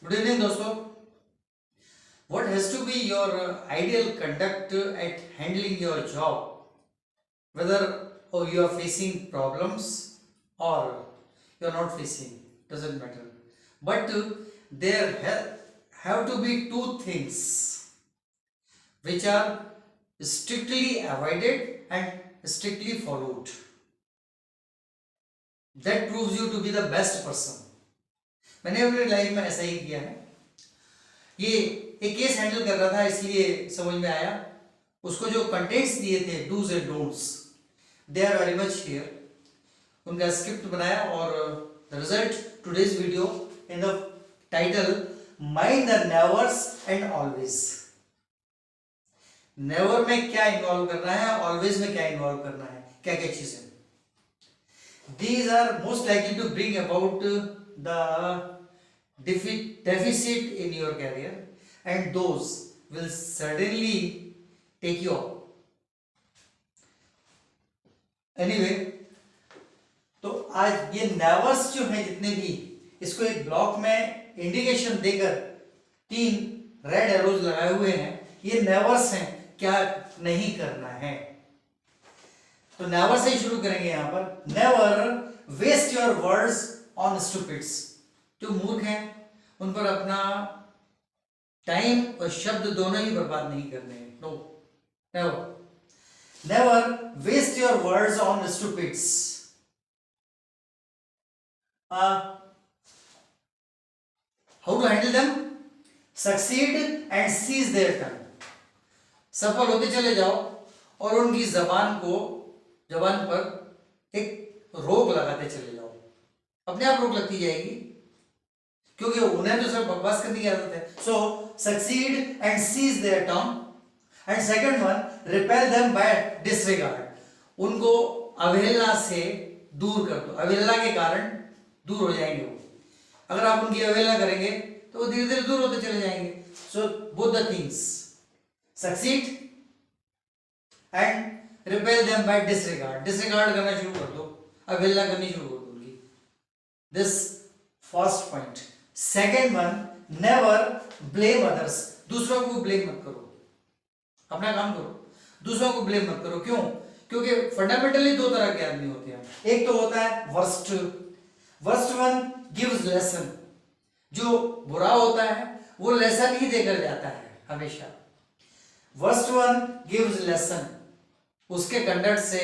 Good evening दोस्तों. What has to be your ideal conduct at handling your job, whether you are facing problems or you are not facing, doesn't matter, but there have to be two things which are strictly avoided and strictly followed. That proves you to be the best person. मैंने अपनी life में ऐसा ही किया है. ये एक case handle कर रहा था इसलिए समझ में आया. उसको जो कंटेंट्स दिए थे do's and don'ts, they are very much here. उनका स्क्रिप्ट बनाया और the result today's video in the title mind the nevers and always. Never में क्या इन्वॉल्व करना है, ऑलवेज में क्या इन्वॉल्व करना है, क्या क्या चीजें. These are most likely to bring about the deficit in your career, and those will certainly take you up. Anyway, तो आज ये नेवर्स जो है जितने भी, इसको एक ब्लॉक में इंडिकेशन देकर 3 रेड एरोज लगाए हुए हैं. ये नेवर्स हैं, क्या नहीं करना है. तो नेवर से ही शुरू करेंगे. यहां पर never waste your words on stupids. जो मूर्ख हैं उन पर अपना टाइम और शब्द दोनों ही बर्बाद नहीं करने हैं. No, never. Never waste your words on stupids. How to handle them? Succeed and seize their tongue. सफल होते चले जाओ और उनकी जबान पर एक रोक लगाते चले जाओ. अपने आप रोक लगती जाएगी क्योंकि उन्हें तो सिर्फ बकवास करने की आदत है. So succeed and seize their tongue. And second one, repel them by disregard. उनको अवहेलना से दूर कर दो. अवहेलना के कारण दूर हो जाएंगे वो. अगर आप उनकी अवहेलना करेंगे तो वो धीरे धीरे दूर होते चले जाएंगे. So both the things, succeed and repel them by disregard. Disregard करना शुरू कर दो, अवहेलना करनी शुरू कर दो उनकी. This first point. Second one, never blame others. दूसरों को ब्लेम मत करो, अपना काम करो. दूसरों को ब्लेम मत करो. क्यों? क्योंकि फंडामेंटली 2 तरह के आदमी होते हैं. एक तो होता है worst. Worst one gives lesson. जो बुरा होता है वो लेसन ही देकर जाता है हमेशा. Worst one gives lesson. उसके कंडक्ट से,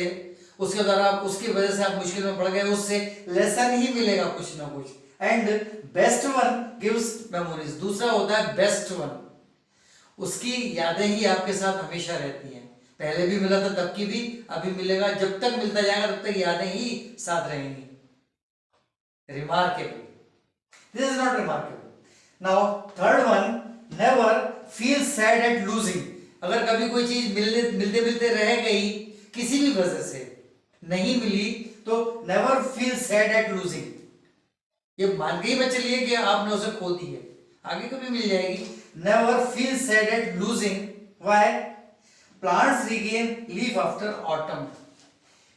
उसके द्वारा, उसकी वजह से आप मुश्किल में पड़ गए, उससे लेसन ही मिलेगा कुछ ना कुछ. And best one gives memories. दूसरा होता है बेस्ट वन. उसकी यादें ही आपके साथ हमेशा रहती हैं. पहले भी मिला था, तब की भी, अभी मिलेगा. जब तक मिलता जाएगा तब तक यादें ही साथ रहेंगी. Remarkable. This is not remarkable. Now third one, never feel sad at losing. अगर कभी कोई चीज मिलते मिलते रह गई, किसी भी वजह से नहीं मिली, तो never feel sad at losing. ये मान के ही मत चलिए कि आपने उसे खो दी है, आगे कभी मिल जाएगी. Never feel sad at losing. Why? Plants regain leaf after autumn.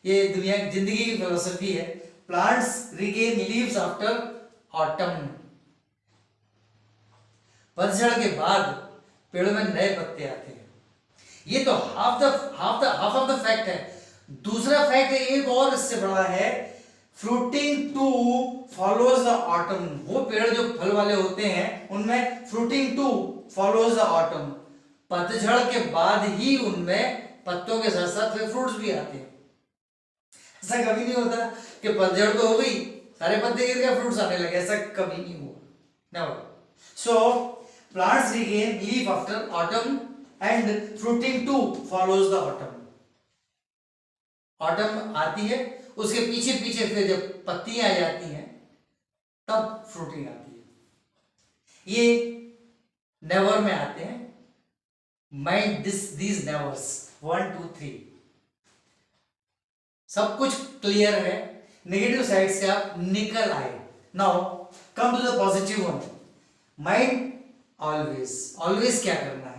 ये दुनिया की जिंदगी की फिलोसफी है. Plants regain leaves after autumn. पतझड़ के बाद पेड़ों में नए पत्ते आते हैं. ये तो हाफ ऑफ द फैक्ट है. दूसरा फैक्ट एक और इससे बड़ा है. Fruiting two follows the autumn. वो पेड़ जो फल वाले होते हैं उनमें fruiting two follows the autumn. पतझड़ के बाद ही उनमें पत्तों के साथ साथ फिर फ्रूट्स भी आते हैं. ऐसा कभी नहीं होता कि पतझड़ तो हो गई, सारे पत्ते गिर गए, फ्रूट्स आने लगे. ऐसा कभी नहीं हुआ. Never. So plants regain leaf after autumn and fruiting too follows the autumn. Autumn आती है, उसके पीछे पीछे फिर जब पत्तियां आ जाती हैं तब फ्रूटिंग आती है. ये नेवर में आते हैं. Mind these नेवर्स. 1 2 3. सब कुछ क्लियर है. नेगेटिव साइड से आप निकल आए. Now come to the positive one. Mind always. Always क्या करना है?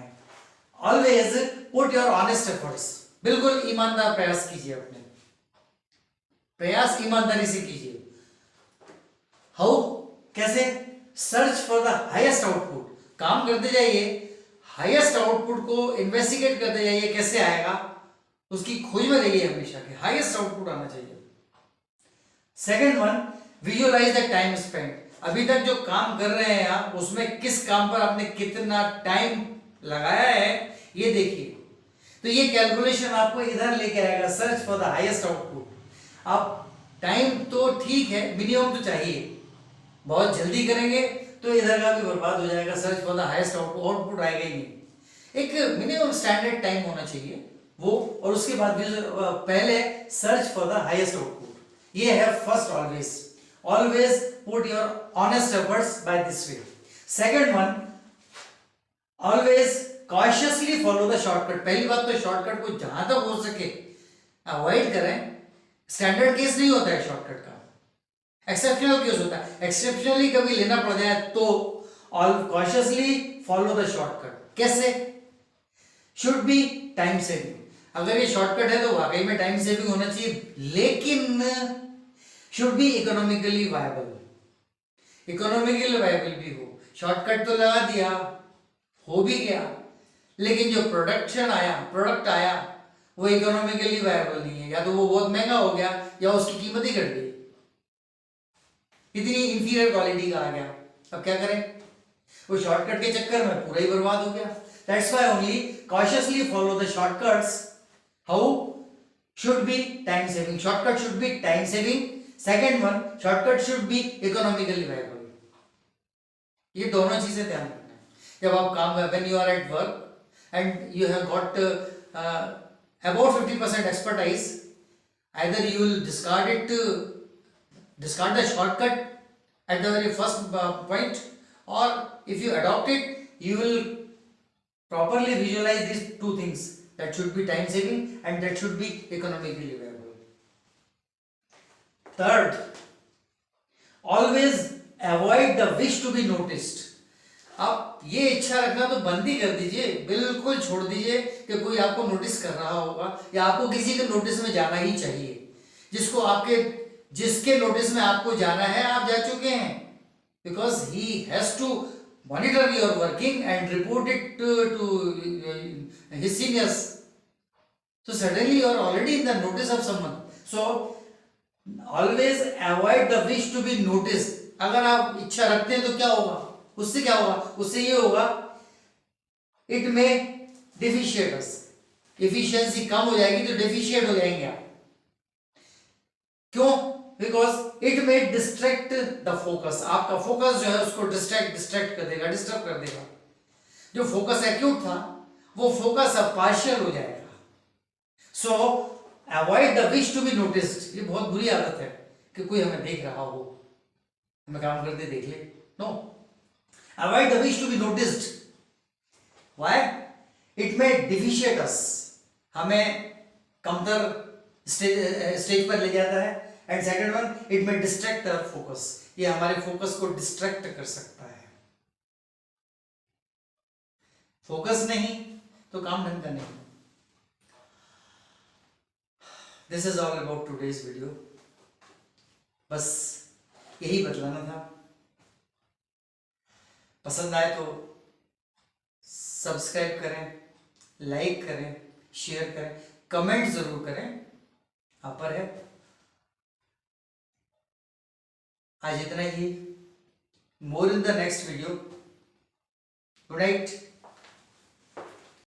Always put your honest efforts. बिल्कुल ईमानदार प्रयास कीजिए. अपने प्रयास ईमानदारी से कीजिए. हाउ? कैसे? Search for the highest output, काम करते जाइए, हाईएस्ट आउटपुट को इन्वेस्टिगेट करते जाइए, कैसे आएगा उसकी खोज में रहिए हमेशा के हाईएस्ट आउटपुट आना चाहिए। Second one, visualise the time spend, अभी तक जो काम कर रहे हैं आप उसमें किस काम पर आपने कितना टाइम लगाया है ये देखिए। तो ये कैलकुलेशन आपको इधर लेके आएगा, search for the highest output. आप टाइम तो ठीक है, मिनिमम तो चाहिए, बहुत जल्दी करेंगे तो इधर का भी बर्बाद हो जाएगा, search for the highest output आएगा ही नहीं। एक मिनिमम स्टैंडर्ड टाइम होना चाहिए वो, और उसके बाद पहले search for the highest output. ये है first, always put your honest efforts by this way. Second one, always cautiously follow the shortcut. पहली बात तो शॉर्टकट को जहां तक हो सके अवॉइड करें। स्टैंडर्ड केस नहीं होता है शॉर्टकट का, एक्सेप्शनल केस होता है, एक्सेप्शनली कभी लेना पड़ जाए तो all cautiously follow the shortcut. कैसे? शुड बी टाइम सेविंग, अगर ये शॉर्टकट है तो वाकई में टाइम सेविंग होना चाहिए, लेकिन should be economically viable, economically viable भी हो। शॉर्टकट तो लगा दिया, हो भी गया, लेकिन जो प्रोडक्ट आया वो इकोनॉमिकली वायबल नहीं है, या तो वो बहुत महंगा हो गया या उसकी कीमत ही घट गई, इतनी इंफीरियर क्वालिटी का आ गया। अब क्या करें? वो शॉर्टकट के चक्कर में पूरा ही बर्बाद हो गया। That's why only cautiously follow the shortcuts. How? Should be time saving, shortcut should be time saving. Second one, shortcut should be economically viable. ये दोनों चीजें ध्यान रखना है जब आप काम, when you are at work and you have got about 50% expertise, either you will discard the shortcut at the very first point, or if you adopt it, you will properly visualize these two things, that should be time saving and that should be economically viable. Third, always avoid the wish to be noticed. आप ये इच्छा रखना तो बंद ही कर दीजिए, बिल्कुल छोड़ दीजिए कि कोई आपको नोटिस कर रहा होगा या आपको किसी के नोटिस में जाना ही चाहिए। जिसके नोटिस में आपको जाना है आप जा चुके हैं, because he has to monitor your working and report it to his seniors, so suddenly you are already in the notice of someone. So always avoid the wish to be noticed. अगर आप इच्छा रखते हैं तो क्या होगा? उससे क्या होगा? उससे ये होगा, इट में डिफिशिएटस, एफिशिएंसी कम हो जाएगी तो डिफिशिएट हो जाएंगे आप। क्यों? बिकॉज इट में डिस्ट्रैक्ट द फोकस, आपका फोकस जो है उसको डिस्ट्रैक्ट कर देगा, डिस्टर्ब कर देगा। जो फोकस एक्यूट था वो फोकस अब पार्शियल हो जाएगा। So avoid the wish to be noticed. ये बहुत बुरी आदत है कि कोई हमें देख रहा हो, हमें काम करते देख ले। No, avoid the wish to be noticed. Why? It may deficiate us, हमें कमतर स्टेज पर ले जाता है। And second one, it may distract our focus, ये हमारे फोकस को डिस्ट्रैक्ट कर सकता है। फोकस नहीं तो काम ढंग का नहीं। This is all about today's video, बस यही बतलाना था। पसंद आए तो सब्सक्राइब करें, लाइक करें, शेयर करें, कमेंट जरूर करें, आप पर है। आज इतना ही, more in the next video. Good night.